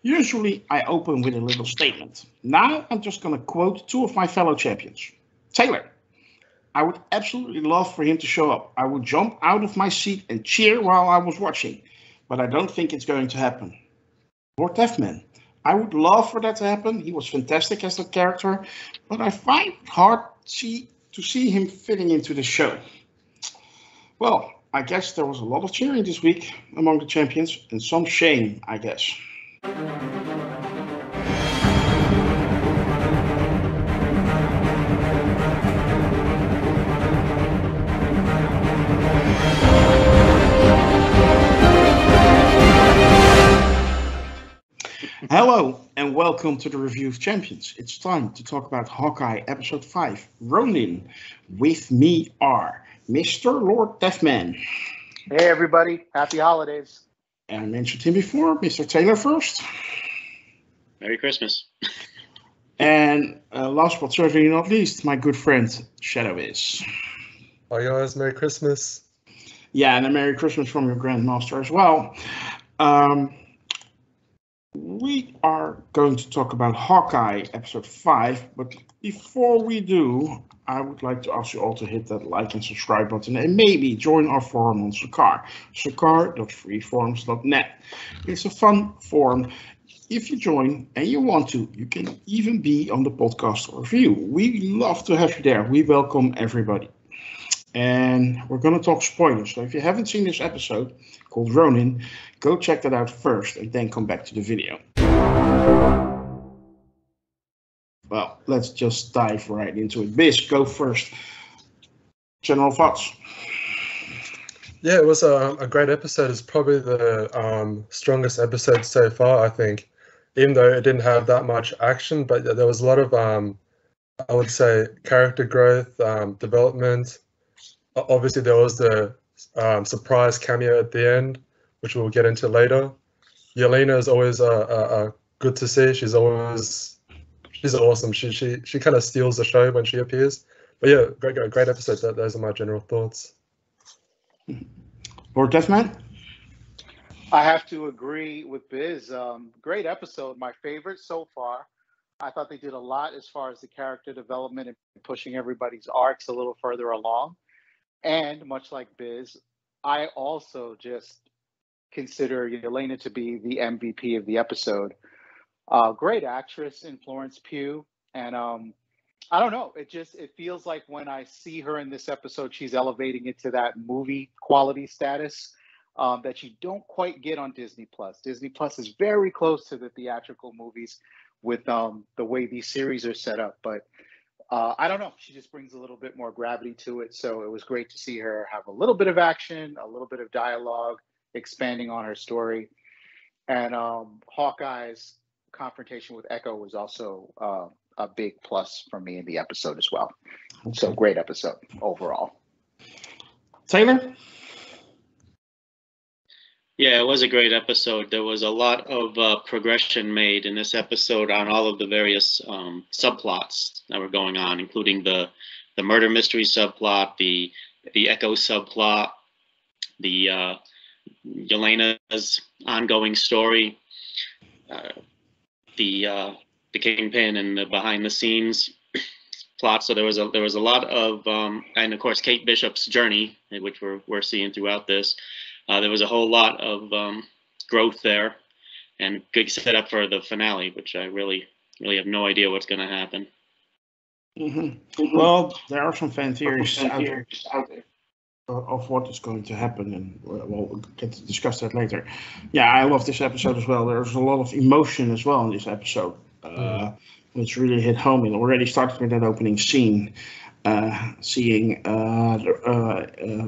Usually I open with a little statement. Now I'm just going to quote two of my fellow champions. Taylor, I would absolutely love for him to show up. I would jump out of my seat and cheer while I was watching, but I don't think it's going to happen. Lord Deathman, I would love for that to happen. He was fantastic as that character, but I find it hard to see him fitting into the show. Well, I guess there was a lot of cheering this week among the champions, and some shame, I guess. Hello and welcome to the Review of Champions. It's time to talk about Hawkeye Episode 5, Ronin. With me are Mr. Lord Deathman. Hey everybody, happy holidays. And I mentioned him before, Mr. Taylorfirst. Merry Christmas. And last but certainly not least, my good friend Shadowbiz. Hi guys, Merry Christmas. Yeah, and a Merry Christmas from your Grandmaster as well. We are going to talk about Hawkeye Episode 5, but before we do, I would like to ask you all to hit that like and subscribe button and maybe join our forum on Sakar, sakar.freeforums.net. It's a fun forum. If you join and you want to, you can even be on the podcast review. We love to have you there. We welcome everybody. And we're going to talk spoilers. So if you haven't seen this episode called Ronin, go check that out first and then come back to the video. Well, let's just dive right into it. Biz, go first. General thoughts? Yeah, it was a great episode. It's probably the strongest episode so far, I think. Even though it didn't have that much action, but there was a lot of, I would say, character growth, development. Obviously, there was the surprise cameo at the end, which we'll get into later. Lena is always good to see. She's awesome. She kind of steals the show when she appears. But yeah, great episode. Those are my general thoughts. Lord Deathman? I have to agree with Biz. Great episode, my favorite so far. I thought they did a lot as far as the character development and pushing everybody's arcs a little further along. And much like Biz, I also just consider Lena to be the MVP of the episode. Great actress in Florence Pugh. And I don't know, it feels like when I see her in this episode, she's elevating it to that movie quality status that you don't quite get on Disney Plus. Disney Plus is very close to the theatrical movies with the way these series are set up. But I don't know. She just brings a little bit more gravity to it. So it was great to see her have a little bit of action, a little bit of dialogue, expanding on her story. And Hawkeye's confrontation with Echo was also a big plus for me in the episode as well. Okay. So great episode overall. Taylor? Yeah, it was a great episode. There was a lot of progression made in this episode on all of the various subplots that were going on, including the murder mystery subplot, the Echo subplot, the Yelena's ongoing story, the Kingpin and the behind the scenes plot. So there was a lot of and of course Kate Bishop's journey, which we're seeing throughout this. There was a whole lot of growth there, and good setup for the finale, which I really have no idea what's going to happen. Mm-hmm. Well, there are some fan theories out there of what is going to happen, and we'll get to discuss that later. Yeah, I love this episode as well. There's a lot of emotion as well in this episode, which really hit home. It already started with that opening scene. Seeing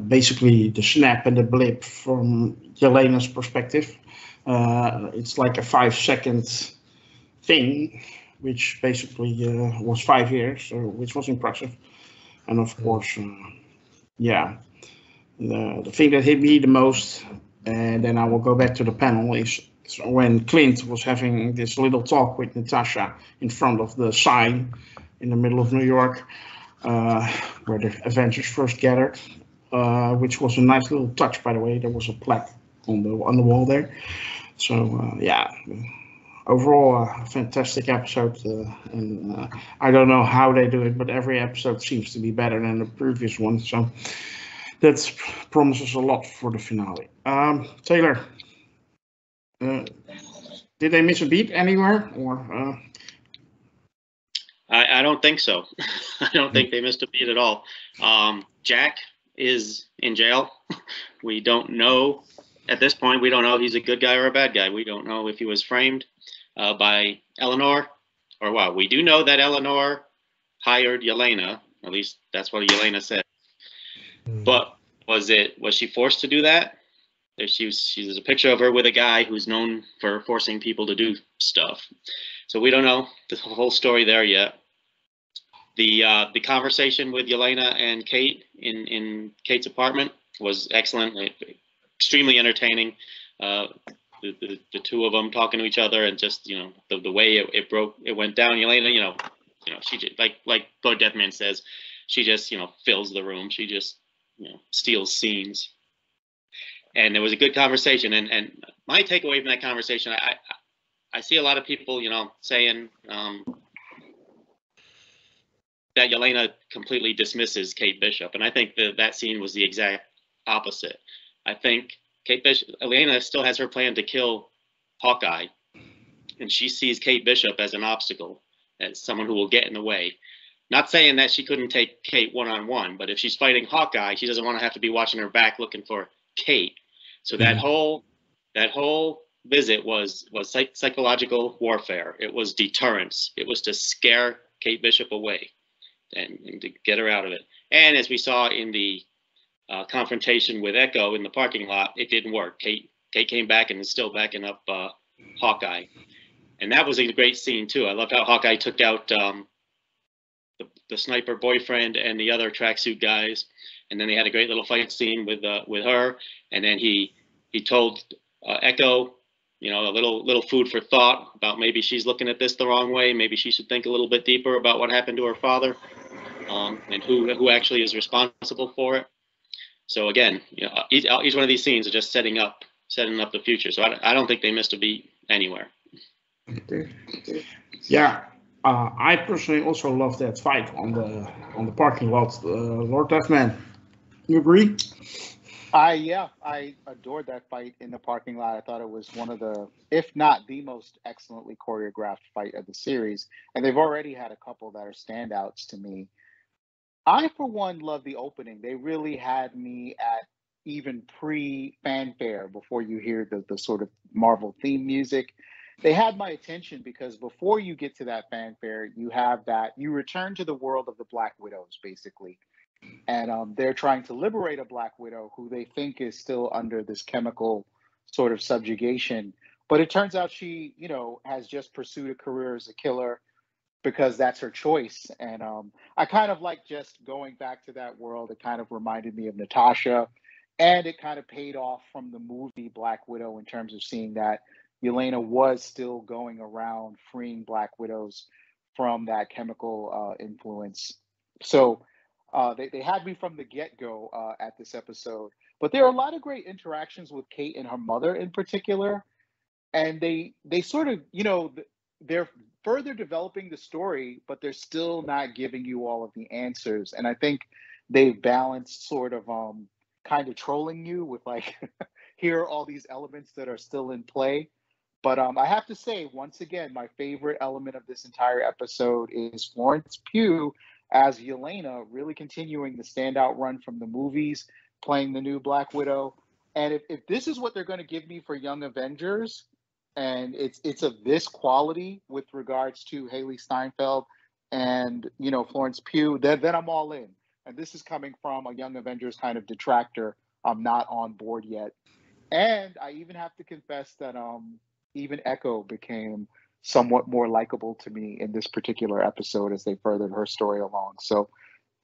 basically the snap and the blip from Yelena's perspective. It's like a 5-second thing, which basically was 5 years, which was impressive. And of course, the thing that hit me the most, and then I will go back to the panel, is when Clint was having this little talk with Natasha in front of the sign in the middle of New York. Where the Avengers first gathered, which was a nice little touch, by the way. There was a plaque on the wall there. So overall, a fantastic episode. And I don't know how they do it, but every episode seems to be better than the previous one. So that promises a lot for the finale. Taylor, did they miss a beat anywhere? Or I don't think so. I don't think they missed a beat at all. Jack is in jail. We don't know at this point. We don't know if he's a good guy or a bad guy. We don't know if he was framed by Eleanor or what. We do know that Eleanor hired Yelena. At least that's what Yelena said. But was she forced to do that? There's a picture of her with a guy who's known for forcing people to do stuff. So we don't know the whole story there yet. The conversation with Yelena and Kate in Kate's apartment was excellent, extremely entertaining. The two of them talking to each other, and just the way it went down. Yelena, she just, like Lord Deathman says, she just fills the room. She just steals scenes. And there was a good conversation. And my takeaway from that conversation, I see a lot of people, saying that Yelena completely dismisses Kate Bishop. And I think that scene was the exact opposite. I think Yelena still has her plan to kill Hawkeye. And she sees Kate Bishop as an obstacle, as someone who will get in the way. Not saying that she couldn't take Kate one-on-one, but if she's fighting Hawkeye, she doesn't want to have to be watching her back looking for Kate. So that whole visit was psychological warfare. It was deterrence. It was to scare Kate Bishop away and to get her out of it. And as we saw in the confrontation with Echo in the parking lot, it didn't work. Kate came back and is still backing up Hawkeye. And that was a great scene too. I loved how Hawkeye took out the sniper boyfriend and the other tracksuit guys. And then they had a great little fight scene with her, and then he told Echo, a little food for thought about maybe she's looking at this the wrong way. Maybe she should think a little bit deeper about what happened to her father, and who actually is responsible for it. So again, each one of these scenes are just setting up the future. So I don't think they missed a beat anywhere. Yeah. I personally also love that fight on the parking lot, Lord Deathman. You agree? I adored that fight in the parking lot. I thought it was one of the, if not the most excellently choreographed fight of the series. And they've already had a couple that are standouts to me. I, for one, love the opening. They really had me at even pre-fanfare, before you hear the sort of Marvel theme music. They had my attention because before you get to that fanfare, you return to the world of the Black Widows, basically. And they're trying to liberate a Black Widow who they think is still under this chemical sort of subjugation. But it turns out she, has just pursued a career as a killer because that's her choice. And I kind of like just going back to that world. It kind of reminded me of Natasha, and it kind of paid off from the movie Black Widow in terms of seeing that Yelena was still going around freeing Black Widows from that chemical influence. So they had me from the get-go at this episode. But there are a lot of great interactions with Kate and her mother in particular. And they sort of, they're further developing the story, but they're still not giving you all of the answers. And I think they've balanced sort of kind of trolling you with like, here are all these elements that are still in play. But I have to say, once again, my favorite element of this entire episode is Florence Pugh as Yelena, really continuing the standout run from the movies, playing the new Black Widow. And if this is what they're going to give me for Young Avengers, and it's of this quality with regards to Haley Steinfeld and Florence Pugh, then I'm all in. And this is coming from a Young Avengers kind of detractor. I'm not on board yet. And I even have to confess that even Echo became somewhat more likable to me in this particular episode as they furthered her story along. So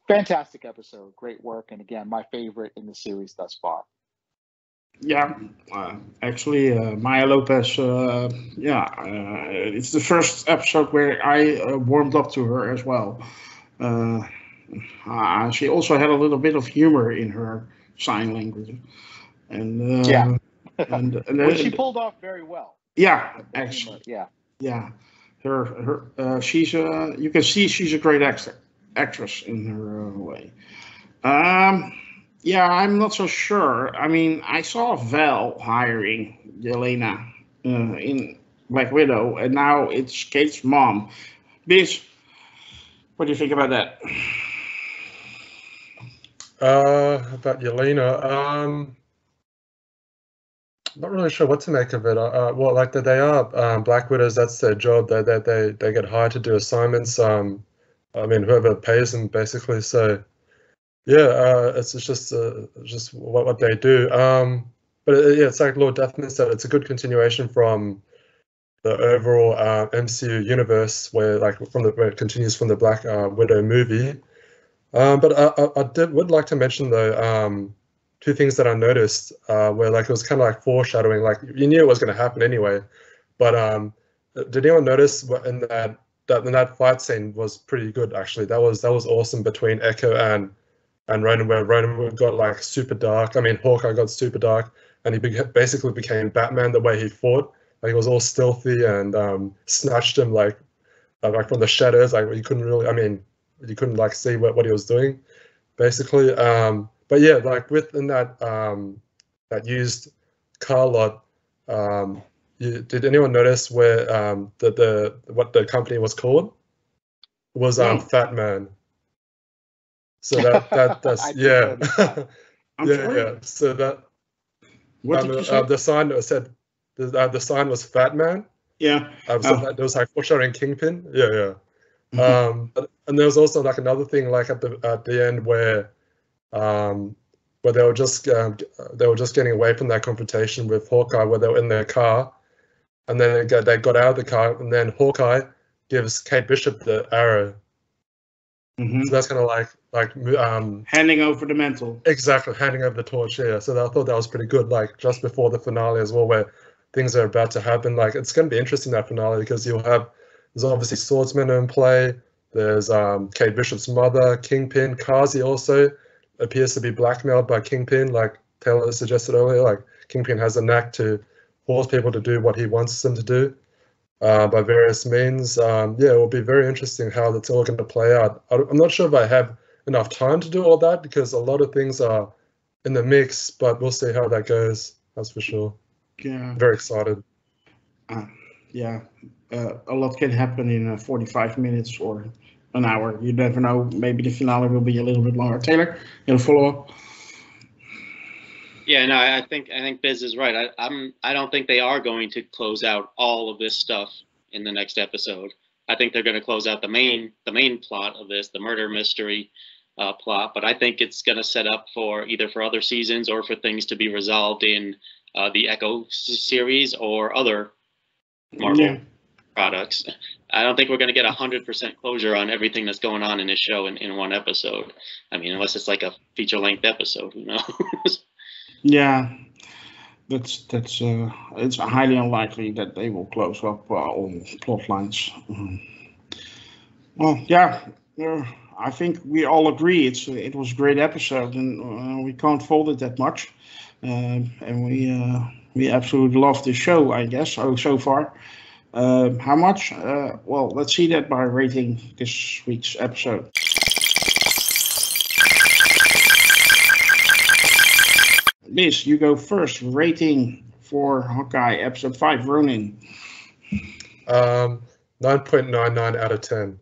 fantastic episode, great work. And again, my favorite in the series thus far. Yeah, actually, Maya Lopez, it's the first episode where I warmed up to her as well. She also had a little bit of humor in her sign language. And which she pulled off very well. Yeah, actually. Yeah. yeah, she's you can see she's a great actress in her way. Yeah, I'm not so sure. I mean, I saw Val hiring Yelena in Black Widow, and now it's Kate's mom. Biz, what do you think about that? About Yelena, not really sure what to make of it. Well, like they are Black Widows. That's their job. They get hired to do assignments. I mean, whoever pays them, basically. So yeah, it's just what they do. But yeah, it's like Lord Deathman said. It's a good continuation from the overall MCU universe, where where it continues from the Black Widow movie. But I would like to mention though, two things that I noticed where like it was kind of like foreshadowing, like you knew it was going to happen anyway. But did anyone notice in that fight scene was pretty good actually? That was awesome between Echo and Ronan, where Ronan got like super dark. I mean, Hawkeye got super dark, and he basically became Batman the way he fought. Like he was all stealthy and snatched him like from the shadows. Like you couldn't really, I mean, you couldn't like see what he was doing, basically. But yeah, like within that used car lot, did anyone notice where the what the company was called? It was No. Fat Man. So that's I yeah. think that- I'm Yeah, sorry. yeah. So that What did you say? the sign said the sign was Fat Man. Yeah. So Oh. that there was like foreshadowing Kingpin. Yeah, yeah. Mhm. And there was also like another thing like at the end um, where they were just getting away from that confrontation with Hawkeye, where they were in their car, and then they got out of the car, and then Hawkeye gives Kate Bishop the arrow. Mhm. So that's kind of like Handing over the mantle. exactly handing over the torch. Yeah. So I thought that was pretty good. Like just before the finale as well, where things are about to happen. Like it's going to be interesting that finale because there's obviously swordsmen in play. There's Kate Bishop's mother, Kingpin, Kazi also appears to be blackmailed by Kingpin, like Taylor suggested earlier. Like Kingpin has a knack to force people to do what he wants them to do by various means. Yeah, it will be very interesting how that's all going to play out. I'm not sure if I have enough time to do all that because a lot of things are in the mix, but we'll see how that goes. That's for sure. Yeah. Very excited. Yeah. A lot can happen in 45 minutes or an hour. You never know. Maybe the finale will be a little bit longer. Taylor, you follow up? Yeah, no, I think Biz is right. I don't think they are going to close out all of this stuff in the next episode. I think they're going to close out the main plot of this, the murder mystery plot. But I think it's going to set up for either for other seasons or for things to be resolved in the Echo series or other Marvel products. I don't think we're going to get 100% closure on everything that's going on in this show in one episode. I mean, unless it's like a feature-length episode, who knows? Yeah. That's it's highly unlikely that they will close up all plot lines. Well, yeah, I think we all agree it was a great episode, and we can't fault it that much. And we absolutely love the show, I guess. So far, how much? Well, let's see that by rating this week's episode. Liz, you go first. Rating for Hawkeye episode 5, Ronin. 9.99 out of 10.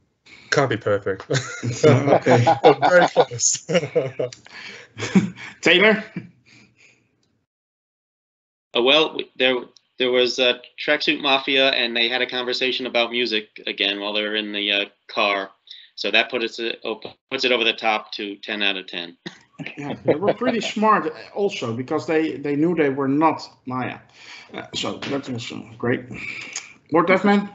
Can't be perfect. Okay. Very close. Taylor? Well, there was a Tracksuit Mafia, and they had a conversation about music again while they were in the car. So that puts it over the top to 10 out of 10. Yeah, they were pretty smart also because they knew they were not Maya. So that was great. Lord Deathman?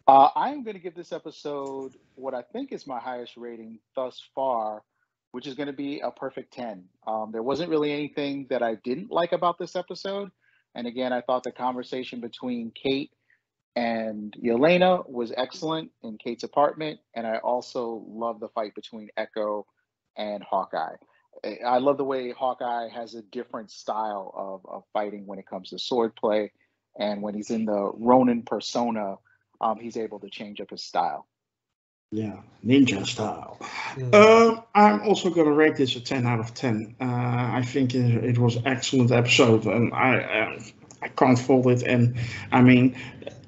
I am going to give this episode what I think is my highest rating thus far, which is going to be a perfect 10. There wasn't really anything that I didn't like about this episode. And again, I thought the conversation between Kate and Yelena was excellent in Kate's apartment. And I also love the fight between Echo and Hawkeye. I love the way Hawkeye has a different style of fighting when it comes to swordplay. and when he's in the Ronin persona, he's able to change up his style. Yeah, ninja style. Mm. I'm also going to rate this a 10 out of 10. I think it was an excellent episode, and I can't fault it. And I mean,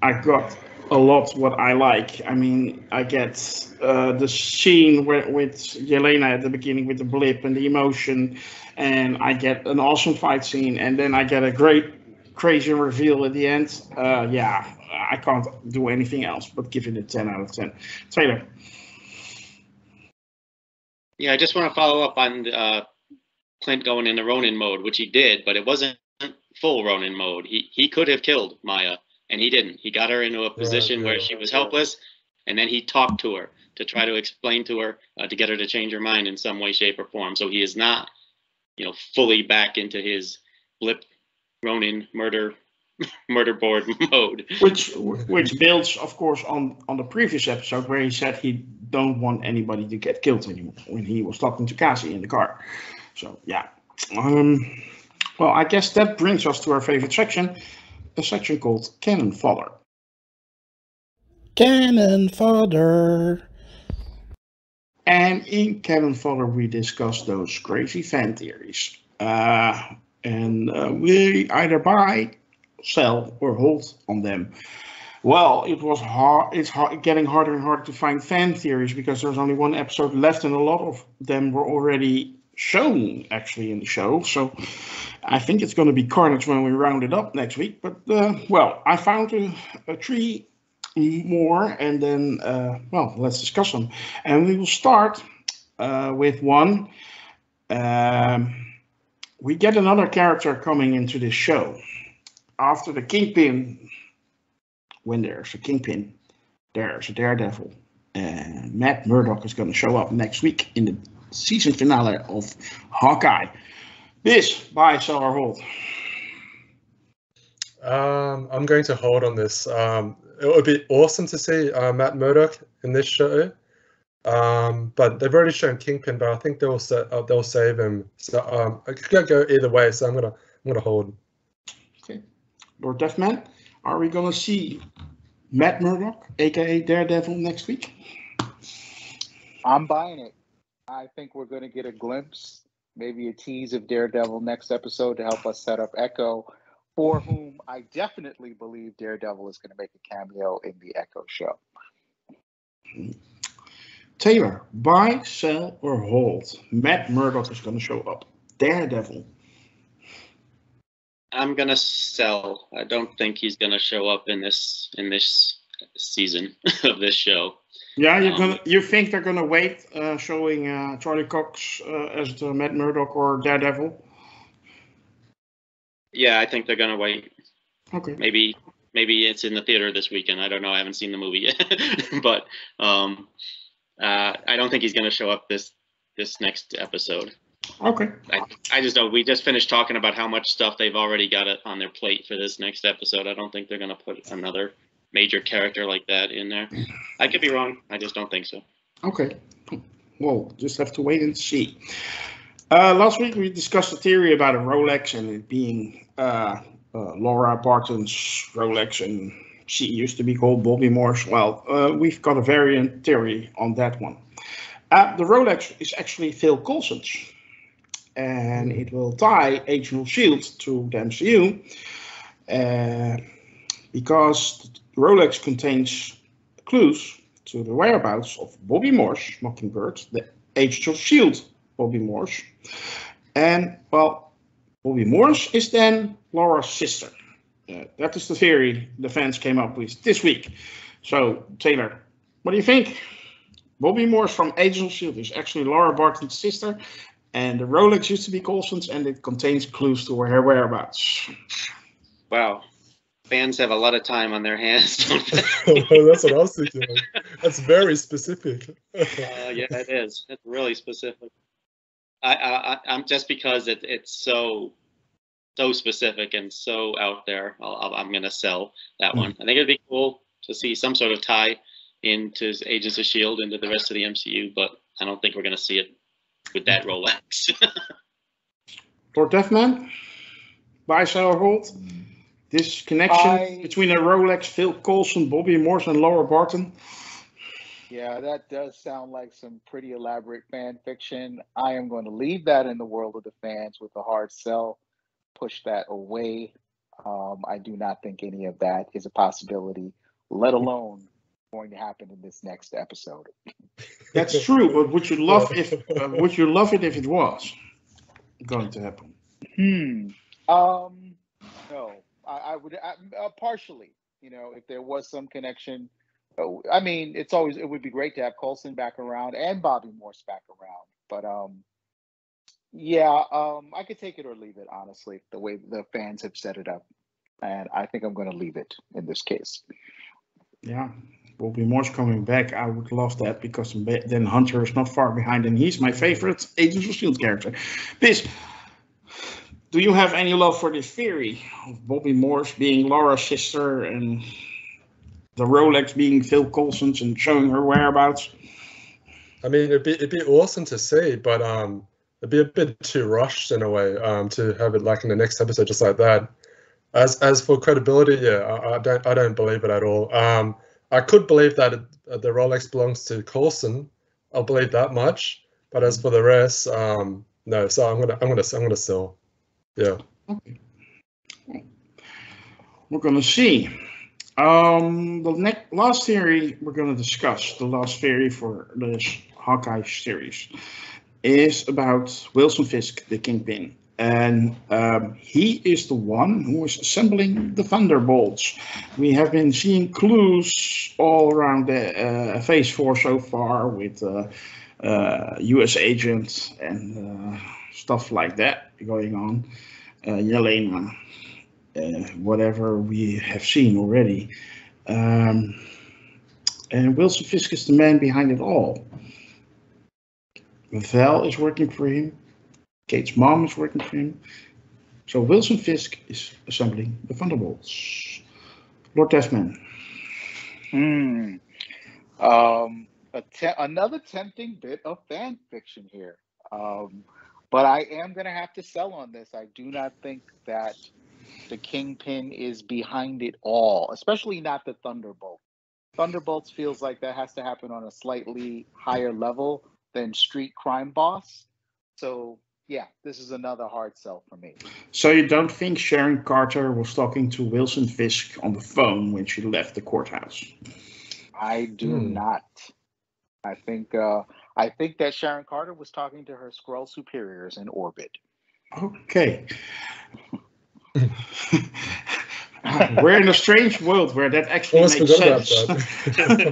I got a lot what I like. I mean, I get the scene with Yelena at the beginning with the blip and the emotion, and I get an awesome fight scene, and then I get a great crazy reveal at the end. Yeah, I can't do anything else but give it a 10 out of 10. Taylor. Yeah, I just want to follow up on Clint going into Ronin mode, which he did, but it wasn't full Ronin mode. He could have killed Maya, and he didn't. He got her into a position where she was helpless, and then he talked to her to try to explain to her, to get her to change her mind in some way, shape, or form. So he is not, fully back into his blip Ronin murder board mode. Which builds, of course, on the previous episode where he said he don't want anybody to get killed anymore when he was talking to Cassie in the car. So yeah. Well, I guess that brings us to our favorite section, a section called Cannon Fodder. Cannon Fodder. And in Cannon Fodder, we discuss those crazy fan theories. And we either buy, sell, or hold on them. Well, it was hard. It's getting harder and harder to find fan theories because there's only one episode left, and a lot of them were already shown actually in the show. So I think it's going to be carnage when we round it up next week. But well, I found a three more, and then well, let's discuss them. And we will start with one. We get another character coming into this show. After the Kingpin, when there's a Kingpin, there's a Daredevil. And Matt Murdock is going to show up next week in the season finale of Hawkeye. This, buy, sell, or hold? I'm going to hold on this. It would be awesome to see Matt Murdock in this show. But they've already shown Kingpin, but I think they'll save him. So I could go either way. So I'm gonna hold. Okay, Lord Deathman, are we gonna see Matt Murdock, aka Daredevil, next week? I'm buying it. I think we're going to get a glimpse, maybe a tease of Daredevil next episode to help us set up Echo, for whom I definitely believe Daredevil is going to make a cameo in the Echo show. Taylor, buy, sell, or hold? Matt Murdock is going to show up. Daredevil. I'm gonna sell. I don't think he's gonna show up in this season of this show. Yeah, you think they're gonna wait showing Charlie Cox as the Matt Murdock or Daredevil? Yeah, I think they're gonna wait. Okay. Maybe it's in the theater this weekend. I don't know. I haven't seen the movie yet, but I don't think he's gonna show up this next episode. Okay. I just don't. We just finished talking about how much stuff they've already got on their plate for this next episode. I don't think they're going to put another major character like that in there. I could be wrong. I just don't think so. Okay. Well, just have to wait and see. Last week we discussed a theory about a Rolex and it being Laura Barton's Rolex, and she used to be called Bobby Moore's. Well, we've got a variant theory on that one. The Rolex is actually Phil Coulson's, and it will tie Agent of S.H.I.E.L.D. to the MCU because the Rolex contains clues to the whereabouts of Bobby Morse, Mockingbird, the Agent of S.H.I.E.L.D. Bobby Morse. And, well, Bobby Morse is then Laura's sister. That is the theory the fans came up with this week. So, Taylor, what do you think? Bobby Morse from Agent of S.H.I.E.L.D. is actually Laura Barton's sister, and the Rolex used to be Coulson's, and it contains clues to her whereabouts. Wow. Fans have a lot of time on their hands, don't they? That's what I was thinking of. That's very specific. Yeah, it is. It's really specific. I'm just because it's so specific and so out there, I'm going to sell that one. I think it'd be cool to see some sort of tie into Agents of S.H.I.E.L.D. into the rest of the MCU, but I don't think we're going to see it with that Rolex. Lord Deathman, buy, sell, or hold? This connection between a Rolex, Phil Coulson, Bobby Morse, and Laura Barton. Yeah, that does sound like some pretty elaborate fan fiction. I am going to leave that in the world of the fans with a hard sell. Push that away. I do not think any of that is a possibility, let alone going to happen in this next episode. That's true, but would you love it if it was going to happen? No, I would partially. If there was some connection. I mean, it would be great to have Coulson back around and Bobby Morse back around. But I could take it or leave it, honestly, the way the fans have set it up. And I think I'm going to leave it in this case. Yeah, Bobby Morse coming back. I would love that because then Hunter is not far behind, and he's my favorite Agents of S.H.I.E.L.D. character. Biz, do you have any love for this theory of Bobby Morse being Laura's sister and the Rolex being Phil Coulson's and showing her whereabouts? I mean, it'd be awesome to see, but it'd be a bit too rushed in a way to have it like in the next episode just like that. As for credibility, yeah, I don't believe it at all. I could believe that the Rolex belongs to Coulson. I'll believe that much, but as for the rest, no. So I'm gonna sell. Yeah. Okay. We're gonna see. The last theory we're gonna discuss, the last theory for this Hawkeye series, is about Wilson Fisk, the Kingpin. And he is the one who is assembling the Thunderbolts. We have been seeing clues all around the Phase 4 so far with US agents and stuff like that going on. Yelena, whatever we have seen already. And Wilson Fisk is the man behind it all. Val is working for him. Kate's mom is working for him. So Wilson Fisk is assembling the Thunderbolts. Lord Desmond. Another tempting bit of fan fiction here. But I am going to have to sell on this. I do not think that the Kingpin is behind it all, especially not the Thunderbolt. Thunderbolts feels like that has to happen on a slightly higher level than Street Crime Boss. So, yeah, this is another hard sell for me. So you don't think Sharon Carter was talking to Wilson Fisk on the phone when she left the courthouse? I do not. I think that Sharon Carter was talking to her Skrull superiors in orbit. Okay. We're in a strange world where that actually makes sense.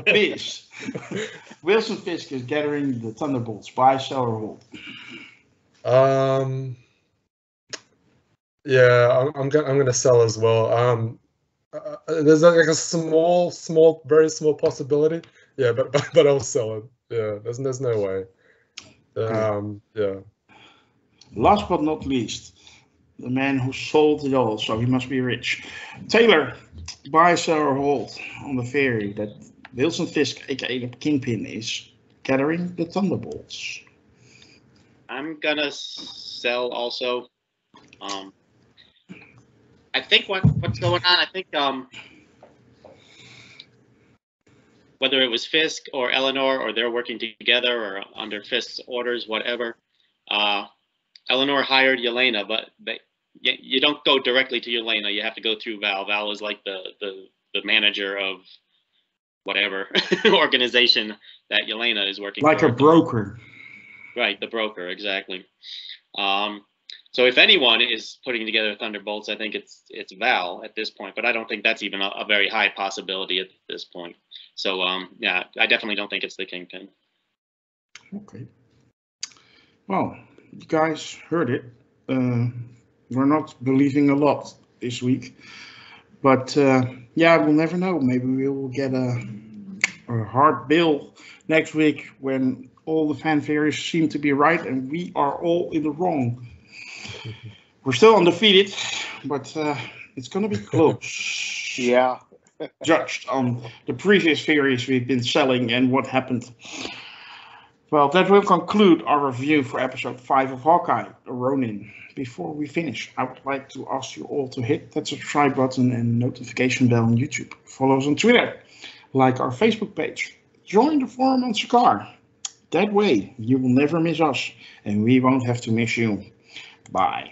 Please. Wilson Fisk is gathering the Thunderbolts. Buy, sell, or hold? Yeah, I'm gonna sell as well. There's like a small, very small possibility. Yeah, but I'll sell it. Yeah, there's no way. Yeah. Last but not least, the man who sold it all, so he must be rich. Taylor, buy, sell, or hold on the theory that Wilson Fisk, aka the Kingpin, is gathering the Thunderbolts. I'm gonna sell also. I think what's going on. I think whether it was Fisk or Eleanor or they're working together or under Fisk's orders, whatever. Eleanor hired Yelena, but you don't go directly to Yelena. You have to go through Val. Val is like the manager of whatever organization that Yelena is working like for. A broker. Right, the broker, exactly. So if anyone is putting together Thunderbolts, I think it's Val at this point, but I don't think that's even a very high possibility at this point. So yeah, I definitely don't think it's the Kingpin. Okay. Well, you guys heard it. We're not believing a lot this week, but yeah, we'll never know. Maybe we will get a hard bill next week when all the fan theories seem to be right and we are all in the wrong. We're still undefeated, but it's going to be close. Yeah. Judged on the previous theories we've been selling and what happened. Well, that will conclude our review for episode 5 of Hawkeye, Ronin. before we finish, I would like to ask you all to hit that subscribe button and notification bell on YouTube. Follow us on Twitter, like our Facebook page, join the forum on Cigar. That way, you will never miss us, and we won't have to miss you. Bye.